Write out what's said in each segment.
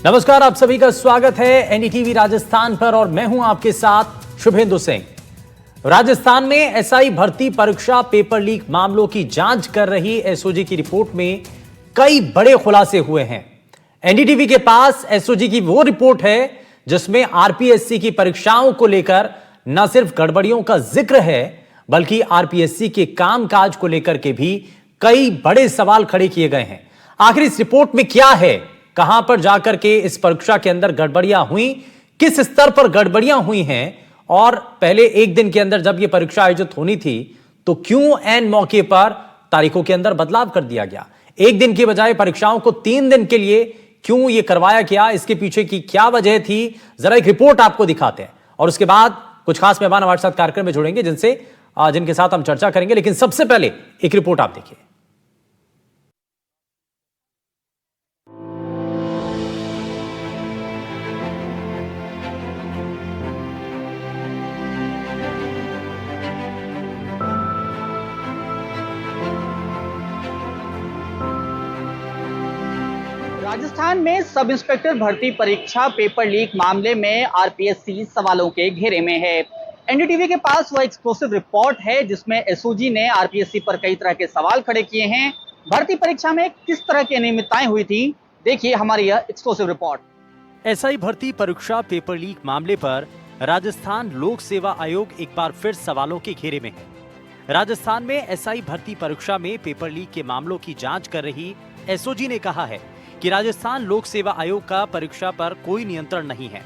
नमस्कार, आप सभी का स्वागत है एनडीटीवी राजस्थान पर और मैं हूं आपके साथ शुभेंदु सिंह। राजस्थान में एसआई भर्ती परीक्षा पेपर लीक मामलों की जांच कर रही एसओजी की रिपोर्ट में कई बड़े खुलासे हुए हैं। एनडीटीवी के पास एसओजी की वो रिपोर्ट है जिसमें आरपीएससी की परीक्षाओं को लेकर न सिर्फ गड़बड़ियों का जिक्र है बल्कि आरपीएससी के कामकाज को लेकर के भी कई बड़े सवाल खड़े किए गए हैं। आखिर इस रिपोर्ट में क्या है, कहां पर जाकर के इस परीक्षा के अंदर गड़बड़ियां हुई, किस स्तर पर गड़बड़ियां हुई हैं और पहले एक दिन के अंदर जब यह परीक्षा आयोजित होनी थी तो क्यों ऐन मौके पर तारीखों के अंदर बदलाव कर दिया गया, एक दिन के बजाय परीक्षाओं को 3 दिन के लिए क्यों यह करवाया गया, इसके पीछे की क्या वजह थी, जरा एक रिपोर्ट आपको दिखाते हैं और उसके बाद कुछ खास मेहमान हमारे साथ कार्यक्रम में जुड़ेंगे जिनके साथ हम चर्चा करेंगे। लेकिन सबसे पहले एक रिपोर्ट आप देखिए। राजस्थान में सब इंस्पेक्टर भर्ती परीक्षा पेपर लीक मामले में आरपीएससी सवालों के घेरे में है। एनडीटीवी के पास वह एक्सक्लूसिव रिपोर्ट है जिसमें एसओजी ने आरपीएससी पर कई तरह के सवाल खड़े किए हैं। भर्ती परीक्षा में किस तरह की अनियमितताएं हुई थी, देखिए हमारी यह एक्सक्लूसिव रिपोर्ट। एसआई भर्ती परीक्षा पेपर लीक मामले पर राजस्थान लोक सेवा आयोग एक बार फिर सवालों के घेरे में है। राजस्थान में एसआई भर्ती परीक्षा में पेपर लीक के मामलों की जांच कर रही एसओजी ने कहा है कि राजस्थान लोक सेवा आयोग का परीक्षा पर कोई नियंत्रण नहीं है।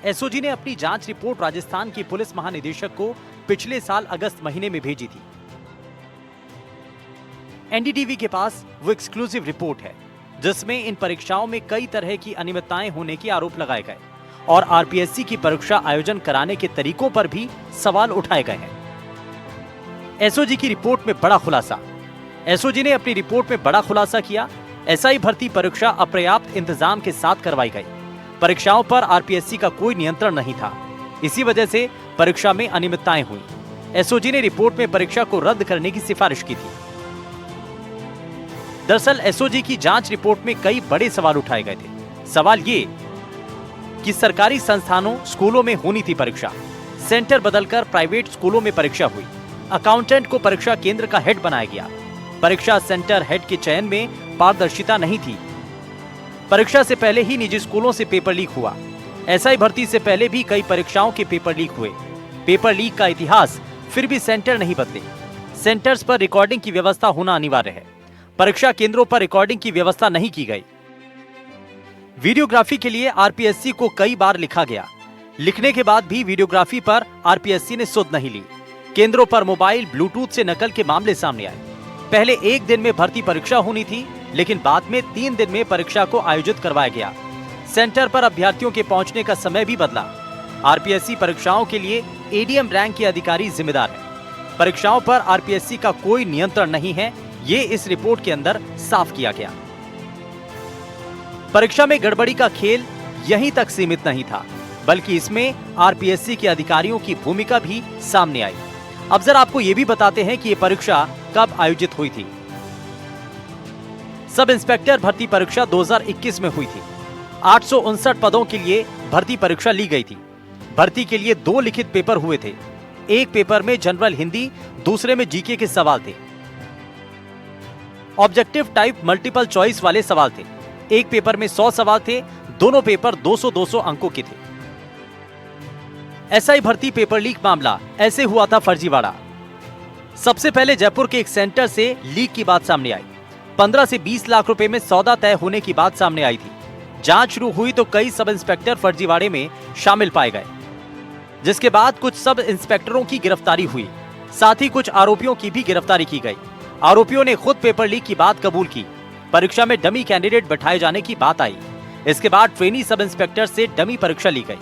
एसओजी ने अपनी जांच रिपोर्ट राजस्थान की पुलिस महानिदेशक को पिछले साल अगस्त महीने में भेजी थी। एनडीटीवी के पास वो एक्सक्लूसिव रिपोर्ट है जिसमें इन परीक्षाओं में कई तरह की अनियमितताएं होने के आरोप लगाए गए और आरपीएससी की परीक्षा आयोजन कराने के तरीकों पर भी सवाल उठाए गए हैं। एसओजी की रिपोर्ट में बड़ा खुलासा। एसओजी ने अपनी रिपोर्ट में बड़ा खुलासा किया। एसआई भर्ती परीक्षा अपर्याप्त इंतजाम के साथ करवाई गई। परीक्षाओं पर आरपीएससी का कोई नियंत्रण नहीं था, इसी वजह से परीक्षा में अनियमितताएं हुई। एसओजी ने रिपोर्ट में परीक्षा को रद्द करने की सिफारिश की थी। दरअसल एसओजी की जांच रिपोर्ट में कई बड़े सवाल उठाए गए थे। सवाल ये कि सरकारी संस्थानों स्कूलों में होनी थी परीक्षा, सेंटर बदलकर प्राइवेट स्कूलों में परीक्षा हुई। अकाउंटेंट को परीक्षा केंद्र का हेड बनाया गया। परीक्षा सेंटर हेड के चयन में पारदर्शिता नहीं थी। परीक्षा से पहले ही निजी स्कूलों से पेपर लीक हुआ। एसआई भर्ती से पहले भी कई परीक्षाओं के पेपर लीक हुए। पेपर लीक का इतिहास, फिर भी सेंटर नहीं बदले। सेंटर्स पर रिकॉर्डिंग की व्यवस्था होना अनिवार्य है। परीक्षा केंद्रों पर रिकॉर्डिंग की व्यवस्था नहीं की गई। वीडियोग्राफी के लिए आरपीएससी को कई बार लिखा गया। लिखने के बाद भी वीडियोग्राफी पर आरपीएससी ने सुध नहीं ली। केंद्रों पर मोबाइल ब्लूटूथ से नकल के मामले सामने आए। पहले एक दिन में भर्ती परीक्षा होनी थी, लेकिन बाद में 3 दिन में परीक्षा को आयोजित करवाया गया। सेंटर पर अभ्यर्थियों के पहुंचने का समय भी बदला। आरपीएससी परीक्षाओं के लिए एडीएम रैंक के अधिकारी जिम्मेदार हैं। परीक्षाओं पर आरपीएससी का कोई नियंत्रण नहीं है, ये इस रिपोर्ट के अंदर साफ किया गया। परीक्षा में गड़बड़ी का खेल यहीं तक सीमित नहीं था, बल्कि इसमें आरपीएससी के अधिकारियों की भूमिका भी सामने आई। अब जरा आपको ये भी बताते हैं कि ये परीक्षा कब आयोजित हुई थी। सब इंस्पेक्टर भर्ती परीक्षा 2021 में हुई थी। 859 पदों के लिए भर्ती परीक्षा ली गई थी। भर्ती के लिए 2 लिखित पेपर हुए थे। एक पेपर में जनरल हिंदी, दूसरे में जीके के सवाल थे। ऑब्जेक्टिव टाइप मल्टीपल चॉइस वाले सवाल थे। एक पेपर में 100 सवाल थे। दोनों पेपर 200-200 अंकों के थे। एसआई भर्ती पेपर लीक मामला ऐसे हुआ था फर्जीवाड़ा। सबसे पहले जयपुर के एक सेंटर से लीक की बात सामने आई। 15 से 20 लाख रुपए में सौदा तय होने की बात सामने आई थी। जांच शुरू हुई तो कई सब इंस्पेक्टर फर्जीवाड़े में शामिल पाए गए, जिसके बाद कुछ सब इंस्पेक्टरों की गिरफ्तारी हुई। साथ ही कुछ आरोपियों की भी गिरफ्तारी की गई। आरोपियों ने खुद पेपर लीक की बात कबूल की। परीक्षा में डमी कैंडिडेट बैठाए जाने की बात आई। इसके बाद ट्रेनी सब इंस्पेक्टर से डमी परीक्षा ली गई।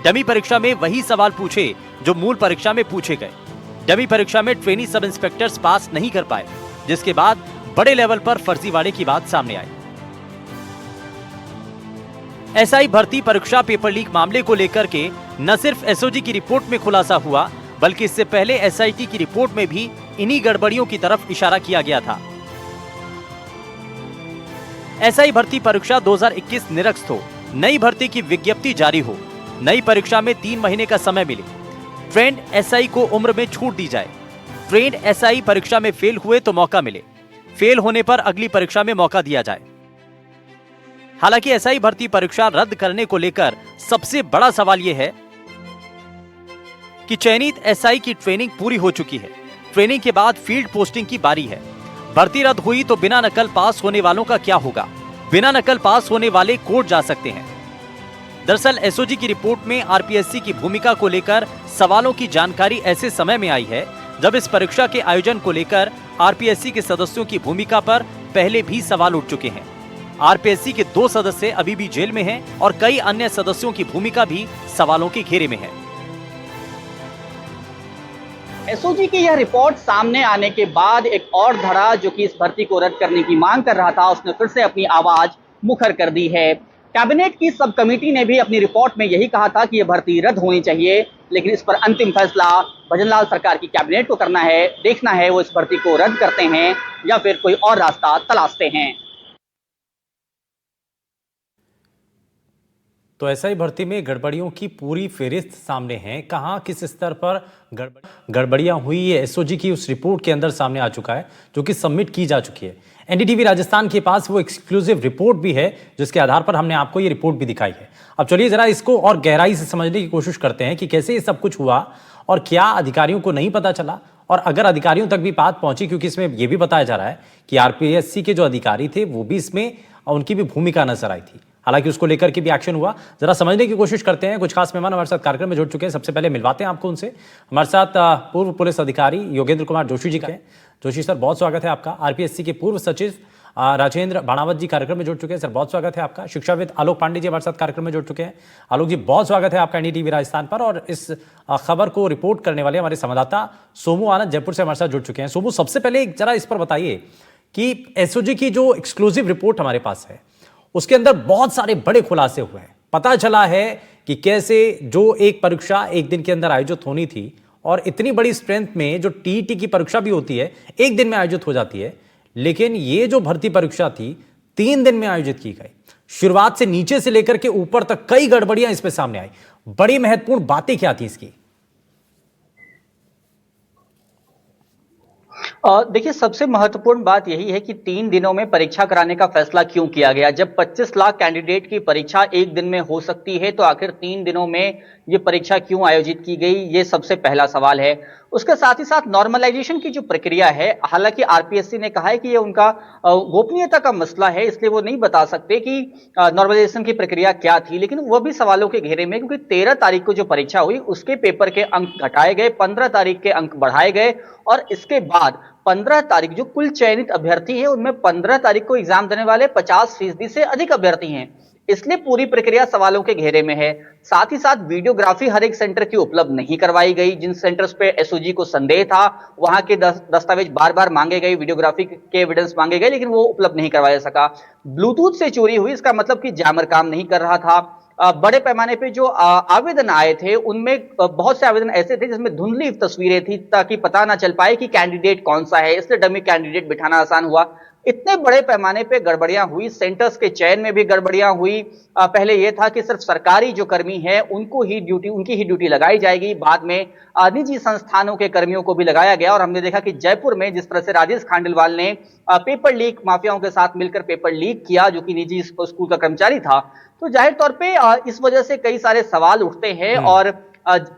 डमी परीक्षा में वही सवाल पूछे जो मूल परीक्षा में पूछे गए। डमी परीक्षा में ट्रेनी सब इंस्पेक्टर्स पास नहीं कर पाए, जिसके बाद बड़े लेवल पर फर्जीवाड़े की बात सामने आई। एसआई भर्ती परीक्षा पेपर लीक मामले को लेकर के न सिर्फ एसओजी की रिपोर्ट में खुलासा हुआ, बल्कि इससे पहले एसआईटी की रिपोर्ट में भी इन्हीं गड़बड़ियों की तरफ इशारा किया गया था। एसआई भर्ती परीक्षा 2021 निरस्त हो, नई भर्ती की विज्ञप्ति जारी हो, नई परीक्षा में 3 महीने का समय मिले, ट्रेंड एसआई को उम्र में छूट दी जाए, ट्रेंड एसआई परीक्षा में फेल हुए तो मौका मिले, फेल होने पर अगली परीक्षा में मौका दिया जाए। हालांकि एसआई भर्ती परीक्षा रद्द करने को लेकर सबसे बड़ा सवाल यह है कि चयनित एसआई की ट्रेनिंग पूरी हो चुकी है, ट्रेनिंग के बाद फील्ड पोस्टिंग की बारी है। भर्ती रद्द हुई तो बिना नकल पास होने वालों का क्या होगा? बिना नकल पास होने वाले कोर्ट जा सकते हैं। दरअसल एसओजी की रिपोर्ट में आरपीएससी की भूमिका को लेकर सवालों की जानकारी ऐसे समय में आई है जब इस परीक्षा के आयोजन को लेकर आरपीएससी के सदस्यों की भूमिका पर पहले भी सवाल उठ चुके हैं। आरपीएससी के 2 सदस्य अभी भी जेल में हैं और कई अन्य सदस्यों की भूमिका भी सवालों के घेरे में है। एसओजी की यह रिपोर्ट सामने आने के बाद एक और धड़ा जो कि इस भर्ती को रद्द करने की मांग कर रहा था, उसने फिर से अपनी आवाज मुखर कर दी है। कैबिनेट की सब कमेटी ने भी अपनी रिपोर्ट में यही कहा था कि यह भर्ती रद्द होनी चाहिए, लेकिन इस पर अंतिम फैसला भजनलाल सरकार की कैबिनेट को करना है। देखना है वो इस भर्ती को रद्द करते हैं या फिर कोई और रास्ता तलाशते हैं। तो एसआई भर्ती में गड़बड़ियों की पूरी फेरिस्त सामने है। कहां किस स्तर पर गड़बड़ियां हुई, ये एसओजी की उस रिपोर्ट के अंदर सामने आ चुका है जो कि सबमिट की जा चुकी है। एनडीटीवी राजस्थान के पास वो एक्सक्लूसिव रिपोर्ट भी है जिसके आधार पर हमने आपको ये रिपोर्ट भी दिखाई है। अब चलिए जरा इसको और गहराई से समझने की कोशिश करते हैं कि कैसे ये सब कुछ हुआ और क्या अधिकारियों को नहीं पता चला, और अगर अधिकारियों तक भी बात पहुंची, क्योंकि इसमें यह भी बताया जा रहा है कि आरपीएससी के जो अधिकारी थे वो भी इसमें उनकी भी भूमिका नजर आई थी। हालांकि उसको लेकर के भी एक्शन हुआ। जरा समझने की कोशिश करते हैं। कुछ खास मेहमान हमारे साथ कार्यक्रम में जुड़ चुके हैं। सबसे पहले मिलवाते हैं आपको उनसे। हमारे साथ पूर्व पुलिस अधिकारी योगेंद्र कुमार जोशी जी का है। जोशी सर, बहुत स्वागत है आपका। आरपीएससी के पूर्व सचिव राजेंद्र बाणावत जी कार्यक्रम में जुड़ चुके हैं। सर, बहुत स्वागत है आपका। शिक्षाविद आलोक पांडे जी हमारे साथ कार्यक्रम में जुड़ चुके हैं। आलोक जी, बहुत स्वागत है आपका एनडीटीवी राजस्थान पर। और इस खबर को रिपोर्ट करने वाले हमारे संवाददाता सोमू आनंद जयपुर से हमारे साथ जुड़ चुके हैं। सोमू, सबसे पहले जरा इस पर बताइए कि एसओजी की जो एक्सक्लूसिव रिपोर्ट हमारे पास है उसके अंदर बहुत सारे बड़े खुलासे हुए हैं। पता चला है कि कैसे जो एक परीक्षा एक दिन के अंदर आयोजित होनी थी और इतनी बड़ी स्ट्रेंथ में जो टीईटी की परीक्षा भी होती है एक दिन में आयोजित हो जाती है, लेकिन ये जो भर्ती परीक्षा थी 3 दिन में आयोजित की गई। शुरुआत से नीचे से लेकर के ऊपर तक कई गड़बड़ियां इसमें सामने आई। बड़ी महत्वपूर्ण बातें क्या थी इसकी? देखिए, सबसे महत्वपूर्ण बात यही है कि 3 दिनों में परीक्षा कराने का फैसला क्यों किया गया। जब 25 लाख कैंडिडेट की परीक्षा एक दिन में हो सकती है तो आखिर 3 दिनों में ये परीक्षा क्यों आयोजित की गई, ये सबसे पहला सवाल है। उसके साथ ही साथ नॉर्मलाइजेशन की जो प्रक्रिया है, हालांकि आरपीएससी ने कहा है कि ये उनका गोपनीयता का मसला है, इसलिए वो नहीं बता सकते कि नॉर्मलाइजेशन की प्रक्रिया क्या थी, लेकिन वो भी सवालों के घेरे में, क्योंकि 13 तारीख को जो परीक्षा हुई उसके पेपर के अंक घटाए गए, 15 तारीख के अंक बढ़ाए गए और इसके बाद 15 तारीख जो कुल चयनित अभ्यर्थी है उनमें 15 तारीख को एग्जाम देने वाले 50% से अधिक अभ्यर्थी हैं, इसलिए पूरी प्रक्रिया सवालों के घेरे में है। साथ ही साथ वीडियोग्राफी हर एक सेंटर की उपलब्ध नहीं करवाई गई। जिन सेंटर्स पे एसओजी को संदेह था वहां के दस्तावेज बार बार मांगे गए, वीडियोग्राफी के एविडेंस मांगे गए, लेकिन वो उपलब्ध नहीं करवाया जा सका। ब्लूटूथ से चोरी हुई, इसका मतलब कि जैमर काम नहीं कर रहा था। बड़े पैमाने पे जो आवेदन आए थे उनमें बहुत से आवेदन ऐसे थे जिसमें धुंधली तस्वीरें थी ताकि पता ना चल पाए कि कैंडिडेट कौन सा है, इसलिए डमी कैंडिडेट बिठाना आसान हुआ। इतने बड़े पैमाने पे गड़बड़ियां हुई। सेंटर्स के चयन में भी गड़बड़ियां हुई। पहले यह था कि सिर्फ सरकारी जो कर्मी है उनकी ही ड्यूटी लगाई जाएगी, बाद में निजी संस्थानों के कर्मियों को भी लगाया गया। और हमने देखा कि जयपुर में जिस तरह से राजेश खांडेलवाल ने पेपर लीक माफियाओं के साथ मिलकर पेपर लीक किया, जो कि निजी स्कूल का कर्मचारी था, तो जाहिर तौर पे इस वजह से कई सारे सवाल उठते हैं। और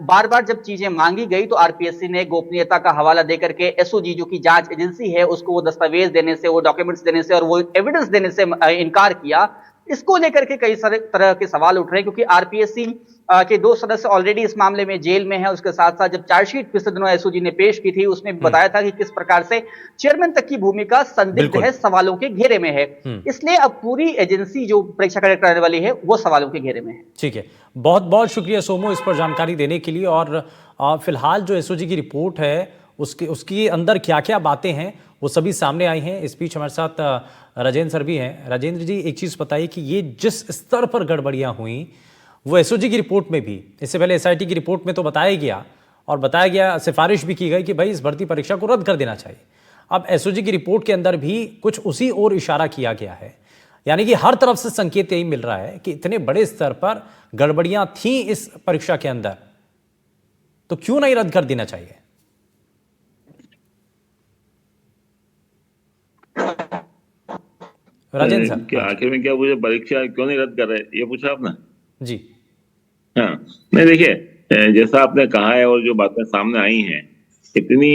बार बार जब चीजें मांगी गई तो आरपीएससी ने गोपनीयता का हवाला देकर के एसओजी जो कि जांच एजेंसी है उसको वो दस्तावेज देने से, वो डॉक्यूमेंट्स देने से और वो एविडेंस देने से इनकार किया। इसको लेकर के कई सारे तरह के सवाल उठ रहे हैं, क्योंकि आरपीएससी के 2 सदस्य ऑलरेडी इस मामले में जेल में है। उसके साथ साथ जब चार्जशीट पिछले दिनों एसओजी ने पेश की थी उसमें बताया था कि किस प्रकार से चेयरमैन तक की भूमिका संदिग्ध है, सवालों के घेरे में है। इसलिए अब पूरी एजेंसी जो परीक्षा कंडक्ट कराने वाली है वो सवालों के घेरे में है। ठीक है, बहुत बहुत शुक्रिया सोमो इस पर जानकारी देने के लिए। और फिलहाल जो एसओजी की रिपोर्ट है उसकी अंदर क्या क्या बातें हैं वो सभी सामने आई हैं। इस बीच हमारे साथ राजेंद्र सर भी हैं। राजेंद्र जी, एक चीज़ बताइए कि ये जिस स्तर पर गड़बड़ियां हुई वो एसओजी की रिपोर्ट में भी, इससे पहले एसआईटी की रिपोर्ट में तो बताया गया और बताया गया, सिफारिश भी की गई कि भाई इस भर्ती परीक्षा को रद्द कर देना चाहिए। अब एसओजी की रिपोर्ट के अंदर भी कुछ उसी ओर इशारा किया गया है। यानी कि हर तरफ से संकेत यही मिल रहा है कि इतने बड़े स्तर पर गड़बड़ियां थी इस परीक्षा के अंदर, तो क्यों नहीं रद्द कर देना चाहिए? राजेंद्र सर। क्या आखिर में क्या पूछे, परीक्षा क्यों नहीं रद्द कर रहे, ये पूछा आपने? जी। हाँ, नहीं देखिए, जैसा आपने कहा है और जो बातें सामने आई हैं, इतनी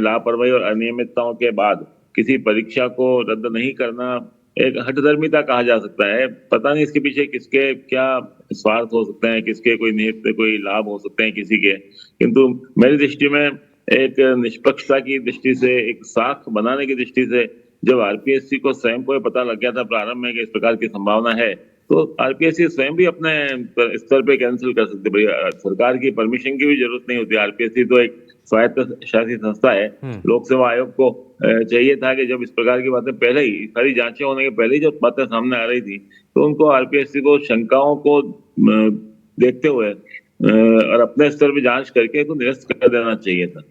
लापरवाही और अनियमितताओं के बाद किसी परीक्षा को रद्द नहीं करना एक हठधर्मिता कहा जा सकता है। पता नहीं इसके पीछे किसके क्या स्वार्थ हो सकते हैं, किसके कोई निहित कोई लाभ हो सकते हैं किसी के, किंतु मेरी दृष्टि में एक निष्पक्षता की दृष्टि से, एक साख बनाने की दृष्टि से, जब आरपीएससी को स्वयं को पता लग गया था प्रारंभ में कि इस प्रकार की संभावना है, तो आरपीएससी स्वयं भी अपने स्तर पे कैंसिल कर सकते। भाई, सरकार की परमिशन की भी जरूरत नहीं होती। आरपीएससी तो एक स्वायत्त शासी संस्था है। लोक सेवा आयोग को चाहिए था कि जब इस प्रकार की बातें पहले ही, सारी जांचें होने के पहले ही जब बातें सामने आ रही थी, तो उनको आरपीएससी को शंकाओं को देखते हुए और अपने स्तर पर जांच करके तो निरस्त कर देना चाहिए था।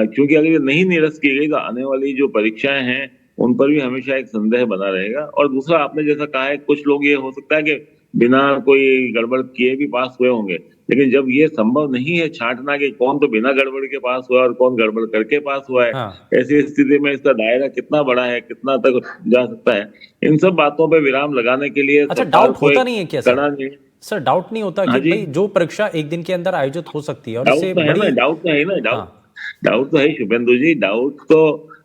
क्योंकि अगर ये नहीं निरस्त की गई तो आने वाली जो परीक्षाएं हैं उन पर भी हमेशा एक संदेह बना रहेगा। और दूसरा, आपने जैसा कहा है, कुछ लोग ये हो सकता है कि बिना कोई गड़बड़ किए भी पास हुए होंगे, लेकिन जब ये संभव नहीं है छांटना कि कौन तो बिना गड़बड़ के पास हुआ और कौन गड़बड़ करके पास हुआ है, ऐसी स्थिति में इसका दायरा कितना बड़ा है, कितना तक जा सकता है, इन सब बातों पर विराम लगाने के लिए अच्छा, डाउट होता नहीं है क्या सर? डाउट नहीं होता कि भाई जो परीक्षा एक दिन के अंदर आयोजित हो सकती है और इससे बड़ी डाउट तो है ना, डाउट तो है शुभेंदु जी। डाउट तो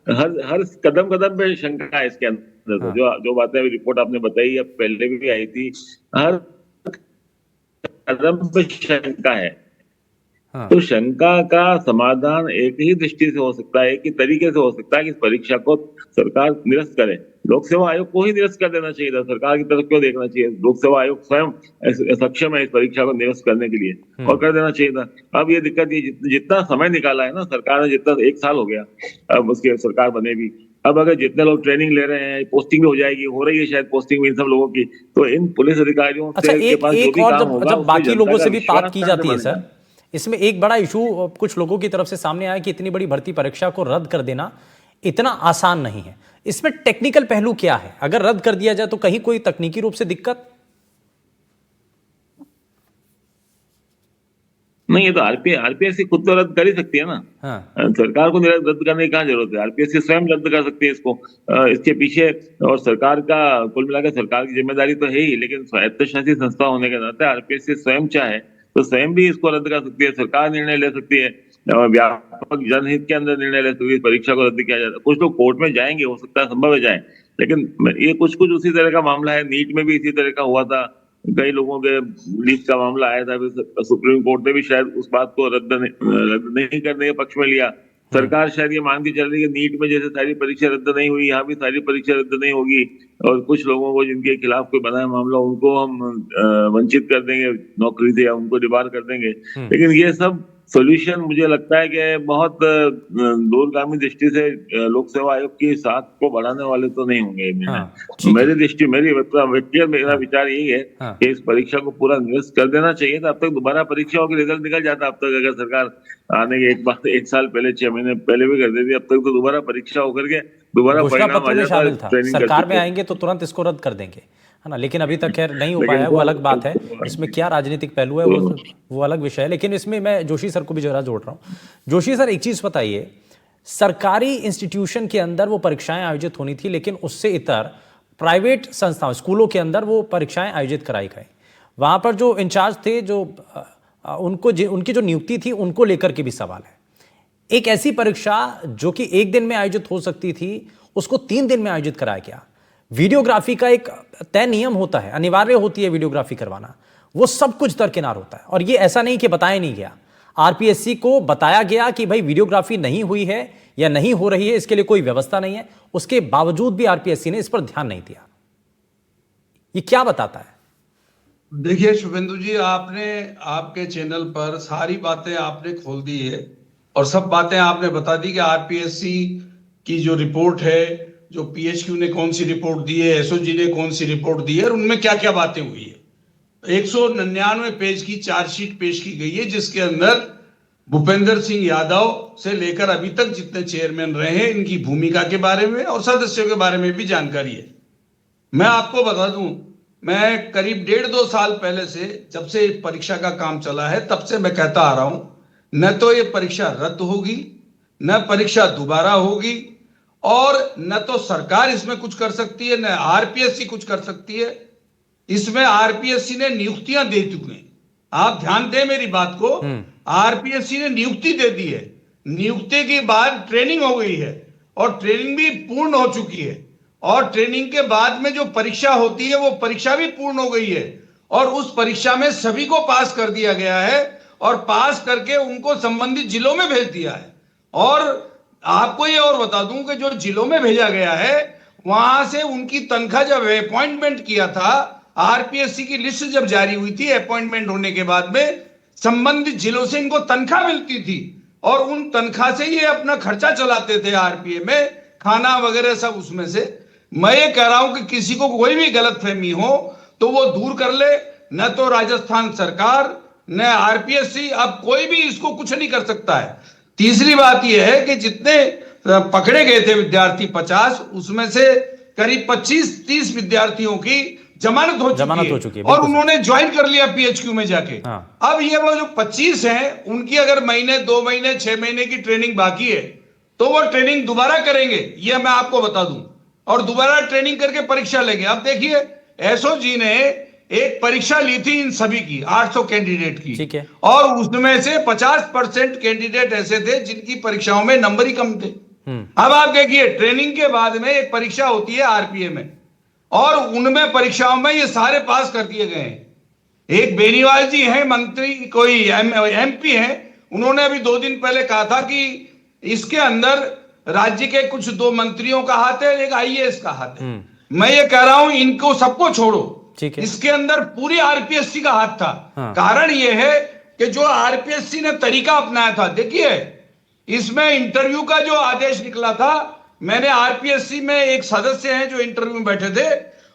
हर कदम कदम पे शंका है इसके अंदर। तो जो बातें अभी रिपोर्ट आपने बताई या पहले भी आई थी, हर कदम पे शंका है। तो शंका का समाधान एक ही दृष्टि से हो सकता है, एक ही तरीके से हो सकता है कि इस परीक्षा को सरकार निरस्त करे। लोक सेवा आयोग को ही निरस्त कर देना चाहिए था, सरकार की तरफ क्यों देखना चाहिए? लोक सेवा आयोग स्वयं सक्षम है इस परीक्षा को निरस्त करने के लिए और कर देना चाहिए था। अब ये दिक्कत, ये जितना समय निकाला है ना सरकार ने, जितना 1 साल हो गया अब उसकी सरकार बने भी, अब अगर जितने लोग ट्रेनिंग ले रहे हैं, पोस्टिंग भी हो जाएगी, हो रही है शायद पोस्टिंग भी इन सब लोगों की, तो इन पुलिस अधिकारियों के पास जो भी काम होगा, जब बाकी लोगों से भी बात की जाती है सर, इसमें एक बड़ा इशू कुछ लोगों की तरफ से सामने आया कि इतनी बड़ी भर्ती परीक्षा को रद्द कर देना इतना आसान नहीं है। इसमें टेक्निकल पहलू क्या है? अगर रद्द कर दिया जाए तो कहीं कोई तकनीकी रूप से दिक्कत नहीं है? तो आरपीएससी खुद तो रद्द कर ही सकती है ना। सरकार को रद्द करने की क्या जरूरत है? आरपीएससी स्वयं रद्द कर सकती है इसको। इसके पीछे और सरकार का, कुल मिलाकर सरकार की जिम्मेदारी तो है ही, लेकिन स्वायत्त शासी संस्था होने के नाते आरपीएससी स्वयं चाहे तो स्वयं भी इसको रद्द कर सकती है। सरकार निर्णय ले सकती है, व्यापक जनहित के अंदर निर्णय ले सकती है, परीक्षा को रद्द किया जाता है। कुछ लोग कोर्ट में जाएंगे, हो सकता है संभव है जाए, लेकिन ये कुछ उसी तरह का मामला है। नीट में भी इसी तरह का हुआ था, कई लोगों के लीक का मामला आया था, सुप्रीम कोर्ट ने भी शायद उस बात को रद्द नहीं करने के पक्ष में लिया। सरकार शायद ये मान के चल रही है कि नीट में जैसे सारी परीक्षा रद्द नहीं हुई, यहाँ भी सारी परीक्षा रद्द नहीं होगी, और कुछ लोगों को जिनके खिलाफ कोई बना है मामला उनको हम वंचित कर देंगे नौकरी से या उनको डिबार कर देंगे। लेकिन ये सब सोल्यूशन मुझे लगता है कि बहुत दूरगामी दृष्टि से लोक सेवा आयोग की साख को बढ़ाने वाले तो नहीं होंगे। मेरी दृष्टि, मेरा विचार यही है कि इस परीक्षा को पूरा निरस्त कर देना चाहिए था। अब तक दोबारा परीक्षाओं के रिजल्ट निकल जाता। अब तक अगर सरकार आने के 1 साल पहले, 6 महीने पहले भी कर देती, अब तक तो दोबारा परीक्षा होकर के दोबारा परिणाम आ जाता। सरकार में आएंगे तो तुरंत इसको रद्द कर देंगे, है ना। लेकिन अभी तक खैर नहीं हो पाया है, वो अलग बात है। इसमें क्या राजनीतिक पहलू है वो अलग विषय है। लेकिन इसमें मैं जोशी सर को भी जरा जोड़ रहा हूं। जोशी सर, एक चीज बताइए, सरकारी इंस्टीट्यूशन के अंदर वो परीक्षाएं आयोजित होनी थी, लेकिन उससे इतर प्राइवेट संस्थाओं, स्कूलों के अंदर वो परीक्षाएं आयोजित कराई गई। वहां पर जो इंचार्ज थे, जो उनकी जो नियुक्ति थी, उनको लेकर के भी सवाल है। एक ऐसी परीक्षा जो कि 1 दिन में आयोजित हो सकती थी, उसको 3 दिन में आयोजित कराया गया। वीडियोग्राफी का एक तय नियम होता है, अनिवार्य होती है वीडियोग्राफी करवाना, वो सब कुछ दरकिनार होता है। और ये ऐसा नहीं कि बताया नहीं गया, आरपीएससी को बताया गया कि भाई वीडियोग्राफी नहीं हुई है या नहीं हो रही है, इसके लिए कोई व्यवस्था नहीं है। उसके बावजूद भी आरपीएससी ने इस पर ध्यान नहीं दिया। ये क्या बताता है? देखिए शुभेंदु जी, आपने आपके चैनल पर सारी बातें आपने खोल दी है और सब बातें आपने बता दी कि आरपीएससी की जो रिपोर्ट है, जो पीएचक्यू ने कौन सी रिपोर्ट दी है, एसओजी ने कौन सी रिपोर्ट दी है और उनमें क्या क्या बातें हुई है। 199 पेज की चार्जशीट पेश की गई है, जिसके अंदर भूपेंद्र सिंह यादव से लेकर अभी तक जितने चेयरमैन रहे हैं, इनकी भूमिका के बारे में और सदस्यों के बारे में भी जानकारी है। मैं आपको बता दूं, मैं करीब 1.5-2 साल पहले से, जब से परीक्षा का काम चला है, तब से मैं कहता आ रहा हूं, न तो ये परीक्षा रद्द होगी, न परीक्षा दोबारा होगी, और न तो सरकार इसमें कुछ कर सकती है, न आरपीएससी कुछ कर सकती है। इसमें आरपीएससी ने नियुक्तियां दे चुके हैं। आप ध्यान दें मेरी बात को, आरपीएससी ने नियुक्ति दे दी है, नियुक्ति के बाद ट्रेनिंग हो गई है, और ट्रेनिंग भी पूर्ण हो चुकी है, और ट्रेनिंग के बाद में जो परीक्षा होती है वो परीक्षा भी पूर्ण हो गई है, और उस परीक्षा में सभी को पास कर दिया गया है, और पास करके उनको संबंधित जिलों में भेज दिया है। और आपको ये और बता दूं कि जो जिलों में भेजा गया है, वहां से उनकी तनख्वाह, जब अपॉइंटमेंट किया था, आरपीएससी की लिस्ट जब जारी हुई थी अपॉइंटमेंट होने के बाद में, संबंधित जिलों से इनको तनख्वाह मिलती थी, और उन तनख्वाह से ये अपना खर्चा चलाते थे आरपीए में, खाना वगैरह सब उसमें से। मैं ये कह रहा हूं कि किसी को कोई भी गलतफहमी हो तो वो दूर कर ले, न तो राजस्थान सरकार न आरपीएससी, अब कोई भी इसको कुछ नहीं कर सकता है। तीसरी बात यह है कि जितने पकड़े गए थे विद्यार्थी 50, उसमें से करीब 25-30 विद्यार्थियों की जमानत हो चुकी है, और उन्होंने ज्वाइन कर लिया पीएचक्यू में जाके। हाँ। अब ये वो जो 25 हैं, उनकी अगर महीने, 2 महीने, 6 महीने की ट्रेनिंग बाकी है, तो वो ट्रेनिंग दोबारा करेंगे, ये मैं आपको बता दूं, और दोबारा ट्रेनिंग करके परीक्षा लेंगे। अब देखिए, एसओजी ने एक परीक्षा ली थी इन सभी की, 800 कैंडिडेट की, ठीक है, और उसमें से 50% कैंडिडेट ऐसे थे जिनकी परीक्षाओं में नंबर ही कम थे। अब आप देखिए, ट्रेनिंग के बाद में एक परीक्षा होती है आरपीए में, और उनमें परीक्षाओं में ये सारे पास कर दिए गए हैं। एक बेनीवाल जी हैं मंत्री, कोई एमपी हैं, उन्होंने अभी 2 दिन पहले कहा था कि इसके अंदर राज्य के कुछ 2 मंत्रियों का हाथ है, एक आईएएस का हाथ है। मैं ये कह रहा हूं, इनको सबको छोड़ो, इसके अंदर पूरी आरपीएससी का हाथ था। हाँ। कारण यह है कि जो आरपीएससी ने तरीका अपनाया था, देखिए इसमें इंटरव्यू का जो आदेश निकला था, मैंने आरपीएससी में एक सदस्य हैं जो इंटरव्यू में बैठे थे,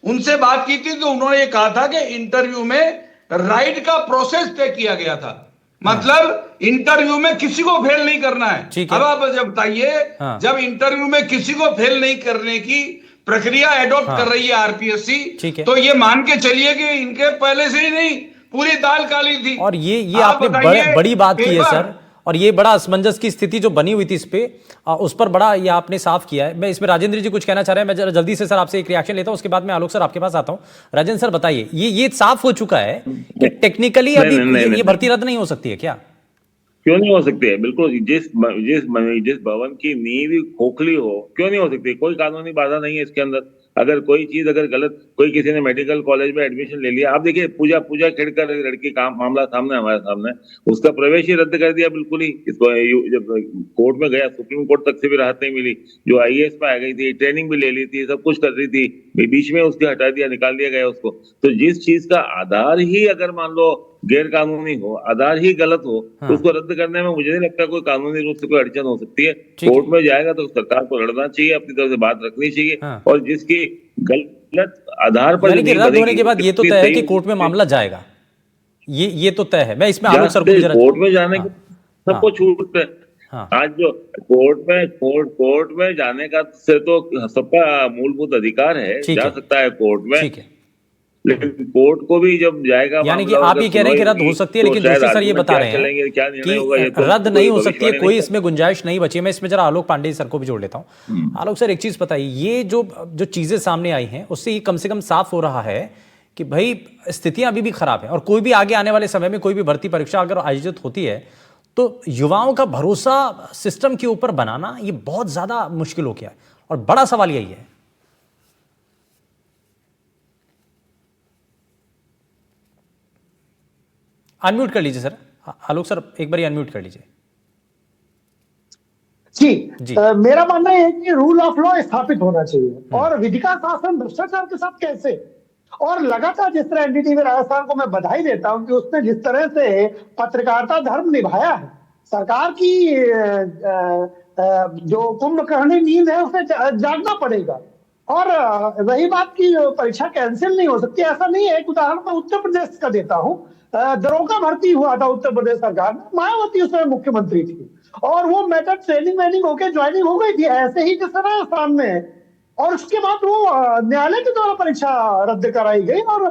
उनसे बात की थी, तो उन्होंने ये कहा था कि इंटरव्यू में राइट का प्रोसेस तय किया गया था, मतलब इंटरव्यू में किसी को फेल नहीं करना है। अब आप जब बताइए, जब इंटरव्यू में किसी को फेल नहीं करने की प्रक्रिया एडॉप्ट कर रही है आरपीएससी, तो ये मान के चलिए कि इनके पहले से ही नहीं, पूरी दाल काली थी। और ये आपने बड़ी बात की है सर, और ये बड़ा असमंजस की स्थिति जो बनी हुई थी, इस पे उस पर बड़ा ये आपने साफ किया है। मैं इसमें राजेंद्र जी कुछ कहना चाह रहे हैं, मैं जरा जल्दी से सर आपसे एक रिएक्शन लेता हूं, उसके बाद मैं आलोक सर आपके पास आता हूं। राजेंद्र सर बताइए, ये साफ हो चुका है कि टेक्निकली अभी ये भर्ती रद्द नहीं हो सकती है क्या? क्यों नहीं हो सकती है? बिल्कुल, जिस भवन की नींव खोखली हो, क्यों नहीं हो सकती? कोई कानूनी बाधा नहीं है इसके अंदर। अगर कोई चीज अगर गलत, कोई किसी ने मेडिकल कॉलेज में एडमिशन ले लिया, आप देखिए पूजा खेड़कर लड़की का मामला हमारे सामने, उसका प्रवेश ही रद्द कर दिया बिल्कुल ही। इसको जब कोर्ट में गया, सुप्रीम कोर्ट तक से भी राहत नहीं मिली। जो आईएएस में आ गई थी, ट्रेनिंग भी ले ली थी, सब कुछ कर रही थी, बीच में उसके हटा दिया, निकाल दिया गया उसको। तो जिस चीज का आधार ही अगर मान लो गैर कानूनी हो, आधार ही गलत हो, तो उसको रद्द करने में मुझे नहीं लगता कोई कानूनी रूप से कोई अड़चन हो सकती है। कोर्ट में जाएगा तो सरकार को लड़ना चाहिए, अपनी तरफ से बात रखनी चाहिए। हाँ। और जिसकी गलत आधार पर रद्द होने के बाद ये तो तय है कि कोर्ट में मामला जाएगा, ये तो तय है। मैं इसमें आलोक सर को कोर्ट में जाने की सबको छूट है। आज जो कोर्ट में जाने का से तो सबका मूलभूत अधिकार है, जा सकता है कोर्ट में, लेकिन कोर्ट को भी जब जाएगा, यानी कि आप ही कह रहे हैं कि रद्द हो सकती है, लेकिन दूसरे सर ये बता रहे हैं कि रद्द नहीं हो सकती है, कोई इसमें गुंजाइश नहीं बची। मैं इसमें जरा आलोक पांडे सर को भी जोड़ लेता हूं। आलोक सर, एक चीज बताइए, ये जो चीजें सामने आई हैं उससे ये कम से कम साफ हो रहा है कि भाई स्थितियां अभी भी खराब है, और कोई भी आगे आने वाले समय में कोई भी भर्ती परीक्षा अगर आयोजित होती है तो युवाओं का भरोसा सिस्टम के ऊपर बनाना ये बहुत ज्यादा मुश्किल हो गया है, और बड़ा सवाल यही है। अनम्यूट कर लीजिए सर, आलोक सर एक बार अनम्यूट कर लीजिए। जी। मेरा मानना है कि रूल ऑफ लॉ स्थापित होना चाहिए, और विधि का शासन भ्रष्टाचार के साथ कैसे, और लगातार जिस तरह एनडीटीवी राजस्थान को मैं बधाई देता हूं कि उसने जिस तरह से पत्रकारिता धर्म निभाया है, सरकार की जो कुंभकर्णी नींद है उसे जागना पड़ेगा। और रही बात की परीक्षा कैंसिल नहीं हो सकती, ऐसा नहीं है। एक उदाहरण मैं उत्तर प्रदेश का देता हूं, दरोगा भर्ती हुआ था उत्तर प्रदेश सरकार में, मायावती उस समय मुख्यमंत्री थी, और वो मेथड ट्रेनिंग वेनिंग होके ज्वाइनिंग हो गई थी, ऐसे ही जिस तरह सामने है। और उसके बाद वो न्यायालय के द्वारा परीक्षा रद्द कराई गई और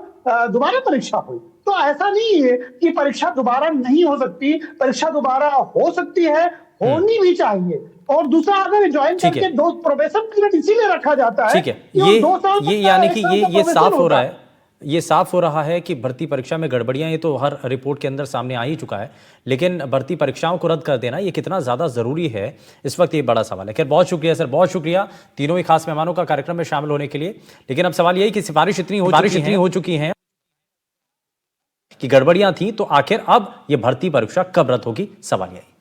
दोबारा परीक्षा हुई। तो ऐसा नहीं है कि परीक्षा दोबारा नहीं हो सकती, परीक्षा दोबारा हो सकती है, होनी भी चाहिए। और दूसरा, अगर ज्वाइन ठीक है। करके 2 प्रोबेशन पीरियड इसीलिए रखा जाता है ठीक है, कि वो 2 साल ये तक यानी का कि 1 साल का ये probation साफ हो होता रहा है, ये साफ हो रहा है कि भर्ती परीक्षा में गड़बड़ियां, ये तो हर रिपोर्ट के अंदर सामने आ ही चुका है, लेकिन भर्ती परीक्षाओं को रद्द कर देना ये कितना ज्यादा जरूरी है, इस वक्त ये बड़ा सवाल है। खैर, बहुत शुक्रिया सर, बहुत शुक्रिया तीनों ही खास मेहमानों का कार्यक्रम में शामिल होने के लिए। लेकिन अब सवाल यही कि सिफारिश इतनी हो चुकी है कि गड़बड़ियां थी, तो आखिर अब ये भर्ती परीक्षा कब रद्द होगी, सवाल यही।